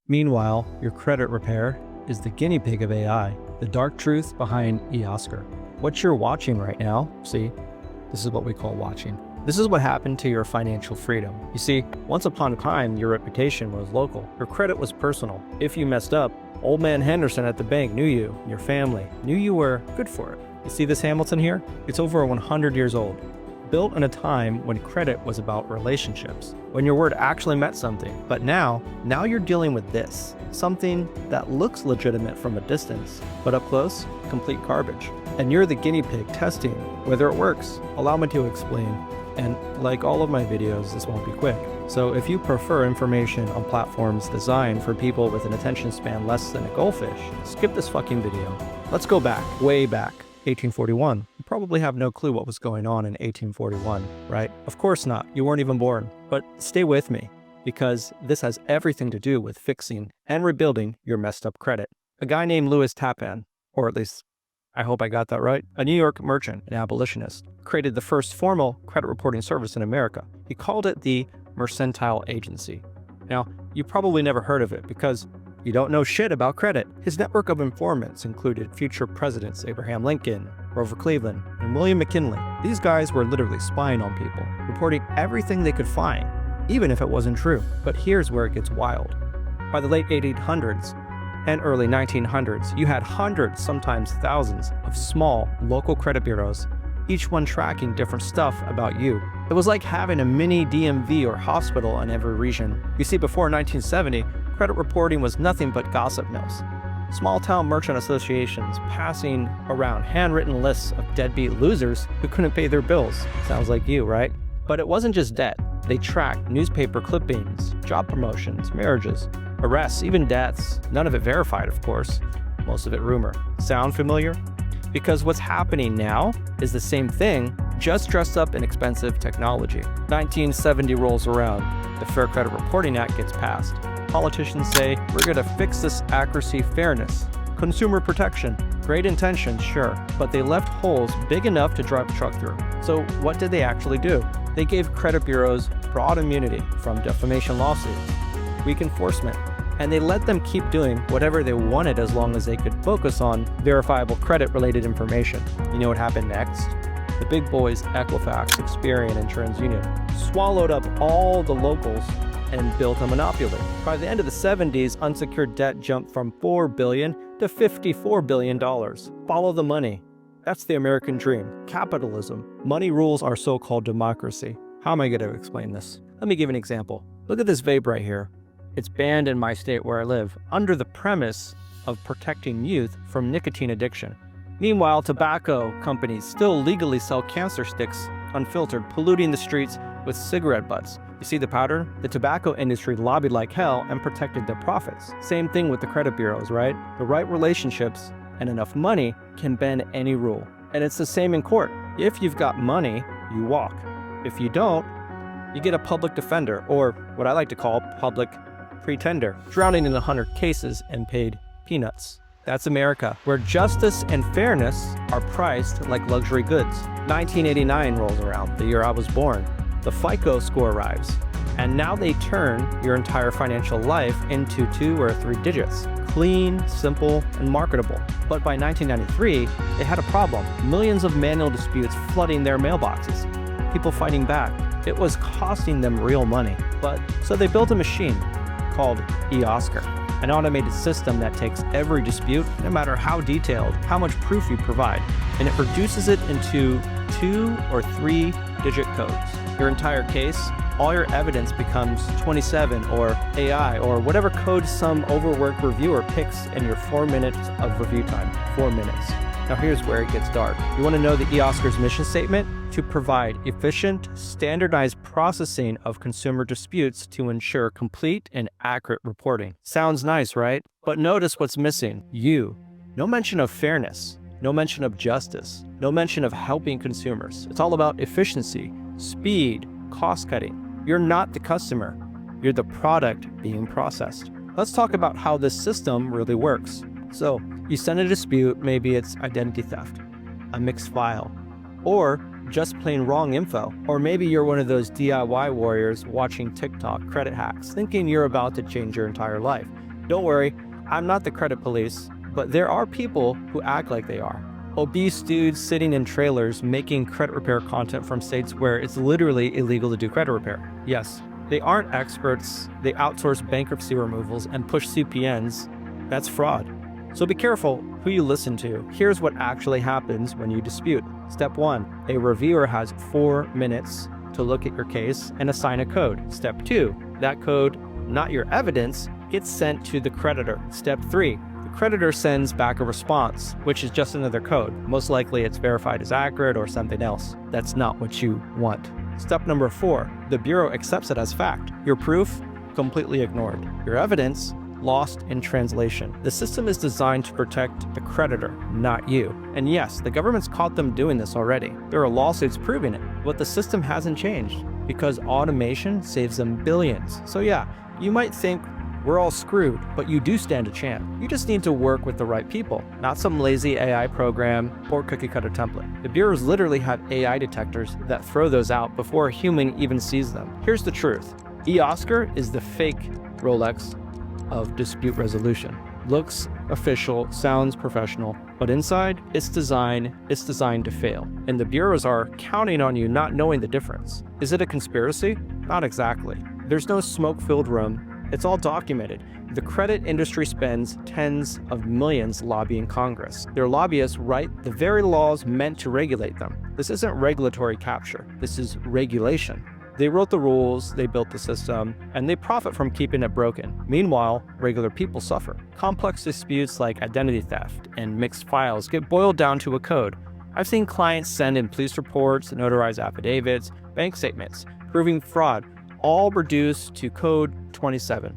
Meanwhile, your credit repair is the guinea pig of AI, the dark truth behind eOscar. What you're watching right now, see, this is what we call watching. This is what happened to your financial freedom. You see, once upon a time, your reputation was local. Your credit was personal. If you messed up, old man Henderson at the bank knew you, your family, knew you were good for it. You see this Hamilton here? It's over 100 years old. Built in a time when credit was about relationships, when your word actually meant something. But now you're dealing with this, something that looks legitimate from a distance, but up close, complete garbage. And you're the guinea pig testing whether it works. Allow me to explain. And like all of my videos, this won't be quick. So if you prefer information on platforms designed for people with an attention span less than a goldfish, skip this fucking video. Let's go back, way back. 1841. You probably have no clue what was going on in 1841, right? Of course not. You weren't even born. But stay with me, because this has everything to do with fixing and rebuilding your messed up credit. A guy named Louis Tappan, or at least I hope I got that right, a New York merchant and abolitionist, created the first formal credit reporting service in America. He called it the Mercantile Agency. Now, you probably never heard of it because you don't know shit about credit. His network of informants included future presidents Abraham Lincoln, Grover Cleveland, and William McKinley. These guys were literally spying on people, reporting everything they could find, even if it wasn't true. But here's where it gets wild. By the late 1800s and early 1900s, you had hundreds, sometimes thousands, of small local credit bureaus, each one tracking different stuff about you. It was like having a mini DMV or hospital in every region. You see, before 1970, credit reporting was nothing but gossip mills. Small-town merchant associations passing around handwritten lists of deadbeat losers who couldn't pay their bills. Sounds like you, right? But it wasn't just debt. They tracked newspaper clippings, job promotions, marriages, arrests, even deaths. None of it verified, of course. Most of it rumor. Sound familiar? Because what's happening now is the same thing, just dressed up in expensive technology. 1970 rolls around. The Fair Credit Reporting Act gets passed. Politicians say, we're going to fix this accuracy, fairness, consumer protection. Great intentions, sure, but they left holes big enough to drive a truck through. So what did they actually do? They gave credit bureaus broad immunity from defamation lawsuits, weak enforcement, and they let them keep doing whatever they wanted as long as they could focus on verifiable credit-related information. You know what happened next? The big boys, Equifax, Experian, and TransUnion, swallowed up all the locals and built a monopoly. By the end of the 70s, unsecured debt jumped from $4 billion to $54 billion. Follow the money. That's the American dream. Capitalism. Money rules our so-called democracy. How am I going to explain this? Let me give an example. Look at this vape right here. It's banned in my state where I live, under the premise of protecting youth from nicotine addiction. Meanwhile, tobacco companies still legally sell cancer sticks unfiltered, polluting the streets with cigarette butts. You see the pattern? The tobacco industry lobbied like hell and protected their profits. Same thing with the credit bureaus, right? The right relationships and enough money can bend any rule. And it's the same in court. If you've got money, you walk. If you don't, you get a public defender, or what I like to call public pretender, drowning in 100 cases and paid peanuts. That's America, where justice and fairness are priced like luxury goods. 1989 rolls around, the year I was born. The FICO score arrives, and now they turn your entire financial life into 2 or 3 digits. Clean, simple, and marketable. But by 1993, they had a problem. Millions of manual disputes flooding their mailboxes. People fighting back. It was costing them real money. So they built a machine called eOscar, an automated system that takes every dispute, no matter how detailed, how much proof you provide, and it reduces it into 2 or 3 digit codes. Your entire case, all your evidence becomes 27 or AI or whatever code some overworked reviewer picks in your 4 minutes of review time. 4 minutes. Now here's where it gets dark. You want to know the eOscar's mission statement? To provide efficient, standardized processing of consumer disputes to ensure complete and accurate reporting. Sounds nice, right? But notice what's missing. You. No mention of fairness. No mention of justice. No mention of helping consumers. It's all about efficiency, speed, cost cutting. You're not the customer. You're the product being processed. Let's talk about how this system really works. So, you send a dispute, maybe it's identity theft, a mixed file, or just plain wrong info. Or maybe you're one of those DIY warriors watching TikTok credit hacks, thinking you're about to change your entire life. Don't worry, I'm not the credit police, but there are people who act like they are. Obese dudes sitting in trailers making credit repair content from states where it's literally illegal to do credit repair. Yes, they aren't experts, they outsource bankruptcy removals and push CPNs. That's fraud. So be careful who you listen to. Here's what actually happens when you dispute. Step 1, a reviewer has 4 minutes to look at your case and assign a code. Step 2, that code, not your evidence, gets sent to the creditor. Step 3, the creditor sends back a response, which is just another code. Most likely it's verified as accurate or something else. That's not what you want. Step number 4, the bureau accepts it as fact. Your proof, completely ignored. Your evidence, lost in translation. The system is designed to protect the creditor, not you. And yes, the government's caught them doing this already. There are lawsuits proving it, but the system hasn't changed because automation saves them billions. So yeah, you might think we're all screwed, but you do stand a chance. You just need to work with the right people, not some lazy AI program or cookie cutter template. The bureaus literally have AI detectors that throw those out before a human even sees them. Here's the truth. eOscar is the fake Rolex of dispute resolution. Looks official, sounds professional, but inside, it's designed to fail. And the bureaus are counting on you not knowing the difference. Is it a conspiracy? Not exactly. There's no smoke-filled room. It's all documented. The credit industry spends tens of millions lobbying Congress. Their lobbyists write the very laws meant to regulate them. This isn't regulatory capture. This is regulation. They wrote the rules, they built the system, and they profit from keeping it broken. Meanwhile, regular people suffer. Complex disputes like identity theft and mixed files get boiled down to a code. I've seen clients send in police reports, notarized affidavits, bank statements, proving fraud, all reduced to code 27.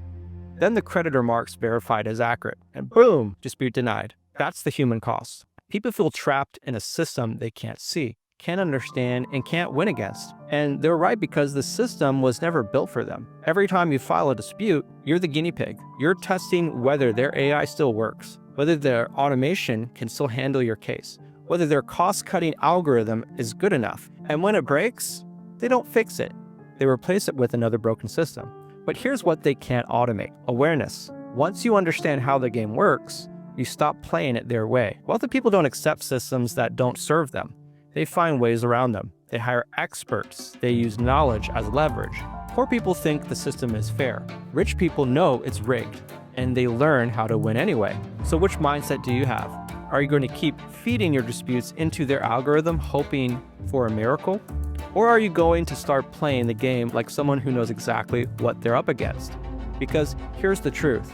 Then the creditor marks verified as accurate, and boom, dispute denied. That's the human cost. People feel trapped in a system they can't see, can't understand, and can't win against. And they're right because the system was never built for them. Every time you file a dispute, you're the guinea pig. You're testing whether their AI still works, whether their automation can still handle your case, whether their cost-cutting algorithm is good enough. And when it breaks, they don't fix it. They replace it with another broken system. But here's what they can't automate: awareness. Once you understand how the game works, you stop playing it their way. Wealthy people don't accept systems that don't serve them. They find ways around them. They hire experts. They use knowledge as leverage. Poor people think the system is fair. Rich people know it's rigged, and they learn how to win anyway. So which mindset do you have? Are you going to keep feeding your disputes into their algorithm, hoping for a miracle? Or are you going to start playing the game like someone who knows exactly what they're up against? Because here's the truth.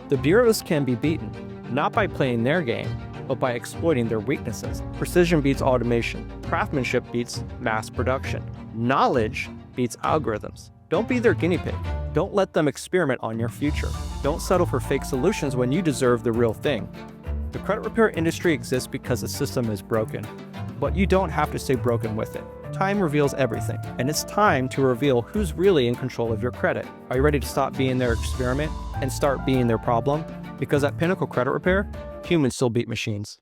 The bureaus can be beaten, not by playing their game, but by exploiting their weaknesses. Precision beats automation. Craftsmanship beats mass production. Knowledge beats algorithms. Don't be their guinea pig. Don't let them experiment on your future. Don't settle for fake solutions when you deserve the real thing. The credit repair industry exists because the system is broken, but you don't have to stay broken with it. Time reveals everything, and it's time to reveal who's really in control of your credit. Are you ready to stop being their experiment and start being their problem? Because at Pinnacle Credit Repair, humans still beat machines.